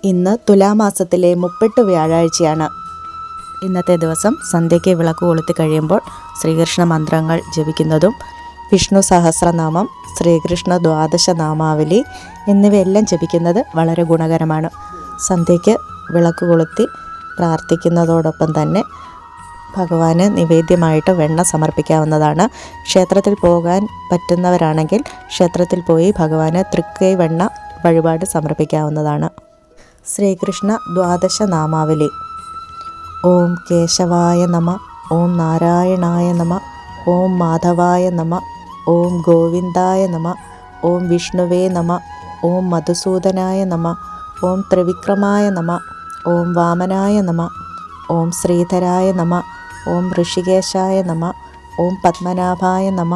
ഇന്ന് തുലാമാസത്തിലെ 30 വ്യാഴാഴ്ചയാണ്. ഇന്നത്തെ ദിവസം സന്ധ്യയ്ക്ക് വിളക്ക് കൊളുത്തി കഴിയുമ്പോൾ ശ്രീകൃഷ്ണ മന്ത്രങ്ങൾ ജപിക്കുന്നതും വിഷ്ണു സഹസ്രനാമം, ശ്രീകൃഷ്ണ ദ്വാദശ നാമാവലി എന്നിവയെല്ലാം ജപിക്കുന്നത് വളരെ ഗുണകരമാണ്. സന്ധ്യയ്ക്ക് വിളക്ക് കൊളുത്തി പ്രാർത്ഥിക്കുന്നതോടൊപ്പം തന്നെ ഭഗവാന് നിവേദ്യമായിട്ട് വെണ്ണ സമർപ്പിക്കാവുന്നതാണ്. ക്ഷേത്രത്തിൽ പോകാൻ പറ്റുന്നവരാണെങ്കിൽ ക്ഷേത്രത്തിൽ പോയി ഭഗവാന് തൃക്കൈ വെണ്ണ വഴിപാട് സമർപ്പിക്കാവുന്നതാണ്. ശ്രീകൃഷ്ണ ദ്വാദശ നാമാവലി: ഓം കേശവായ നമ, ഓം നാരായണായ നമ, ഓം മാധവായ നമ, ഓം ഗോവിന്ദായ നമ, ഓം വിഷ്ണുവേ നമ, ഓം മധുസൂദനായ നമ, ഓം ത്രിവിക്രമായ നമ, ഓം വാമനായ നമ, ഓം ശ്രീധരായ നമ, ഓം ഋഷികേശായ നമ, ഓം പത്മനാഭായ നമ,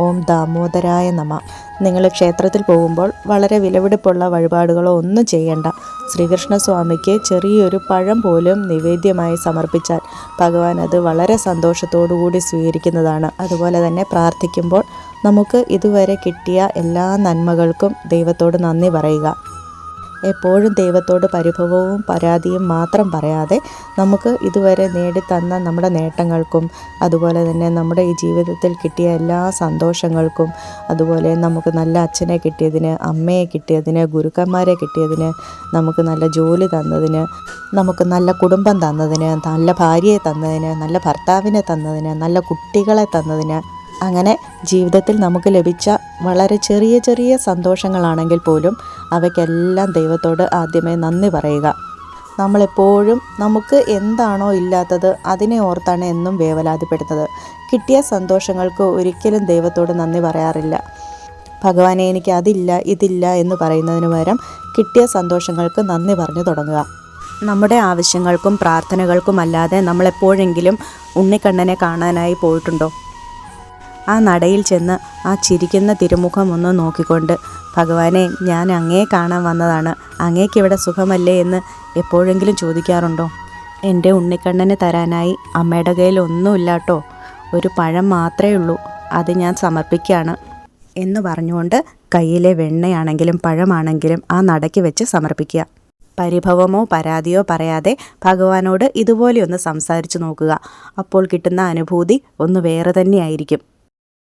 ഓം ദാമോദരായ നമ. നിങ്ങൾ ക്ഷേത്രത്തിൽ പോകുമ്പോൾ വളരെ വിലപിടിപ്പുള്ള വഴിപാടുകളോ ഒന്നും ചെയ്യേണ്ട. ശ്രീകൃഷ്ണസ്വാമിക്ക് ചെറിയൊരു പഴം പോലും നിവേദ്യമായി സമർപ്പിച്ചാൽ ഭഗവാൻ അത് വളരെ സന്തോഷത്തോടുകൂടി സ്വീകരിക്കുന്നതാണ്. അതുപോലെ തന്നെ പ്രാർത്ഥിക്കുമ്പോൾ നമുക്ക് ഇതുവരെ കിട്ടിയ എല്ലാ നന്മകൾക്കും ദൈവത്തോട് നന്ദി പറയുക. എപ്പോഴും ദൈവത്തോട് പരിഭവവും പരാതിയും മാത്രം പറയാതെ നമുക്ക് ഇതുവരെ നേടിത്തന്ന നമ്മുടെ നേട്ടങ്ങൾക്കും അതുപോലെ തന്നെ നമ്മുടെ ഈ ജീവിതത്തിൽ കിട്ടിയ എല്ലാ സന്തോഷങ്ങൾക്കും, അതുപോലെ നമുക്ക് നല്ല അച്ഛനെ കിട്ടിയതിന്, അമ്മയെ കിട്ടിയതിന്, ഗുരുക്കന്മാരെ കിട്ടിയതിന്, നമുക്ക് നല്ല ജോലി തന്നതിന്, നമുക്ക് നല്ല കുടുംബം തന്നതിന്, നല്ല ഭാര്യയെ തന്നതിന്, നല്ല ഭർത്താവിനെ തന്നതിന്, നല്ല കുട്ടികളെ തന്നതിന്, അങ്ങനെ ജീവിതത്തിൽ നമുക്ക് ലഭിച്ച വളരെ ചെറിയ ചെറിയ സന്തോഷങ്ങളാണെങ്കിൽ പോലും അവയ്ക്കെല്ലാം ദൈവത്തോട് ആദ്യമേ നന്ദി പറയുക. നമ്മളെപ്പോഴും നമുക്ക് എന്താണോ ഇല്ലാത്തത് അതിനെ ഓർത്താണ് എന്നും വേവലാതിപ്പെടുന്നത്. കിട്ടിയ സന്തോഷങ്ങൾക്ക് ഒരിക്കലും ദൈവത്തോട് നന്ദി പറയാറില്ല. ഭഗവാനെ എനിക്ക് അതില്ല ഇതില്ല എന്ന് പറയുന്നതിന് പകരം കിട്ടിയ സന്തോഷങ്ങൾക്ക് നന്ദി പറഞ്ഞു തുടങ്ങുക. നമ്മുടെ ആവശ്യങ്ങൾക്കും പ്രാർത്ഥനകൾക്കും അല്ലാതെ നമ്മളെപ്പോഴെങ്കിലും ഉണ്ണിക്കണ്ണനെ കാണാനായി പോയിട്ടുണ്ടോ? ആ നടയിൽ ചെന്ന് ആ ചിരിക്കുന്ന തിരുമുഖം ഒന്ന് നോക്കിക്കൊണ്ട്, ഭഗവാനെ ഞാൻ അങ്ങയെ കാണാൻ വന്നതാണ്, അങ്ങേക്കിവിടെ സുഖമല്ലേ എന്ന് എപ്പോഴെങ്കിലും ചോദിക്കാറുണ്ടോ? എൻ്റെ ഉണ്ണിക്കണ്ണന് തരാനായി അമ്മയുടെ കയ്യിൽ ഒന്നുമില്ലാട്ടോ, ഒരു പഴം മാത്രമേ ഉള്ളൂ, അത് ഞാൻ സമർപ്പിക്കുകയാണ് എന്ന് പറഞ്ഞുകൊണ്ട് കയ്യിലെ വെണ്ണയാണെങ്കിലും പഴമാണെങ്കിലും ആ നടയ്ക്ക് വെച്ച് സമർപ്പിക്കുക. പരിഭവമോ പരാതിയോ പറയാതെ ഭഗവാനോട് ഇതുപോലെ ഒന്ന് സംസാരിച്ചു നോക്കുക. അപ്പോൾ കിട്ടുന്ന അനുഭൂതി ഒന്ന് വേറെ തന്നെയായിരിക്കും.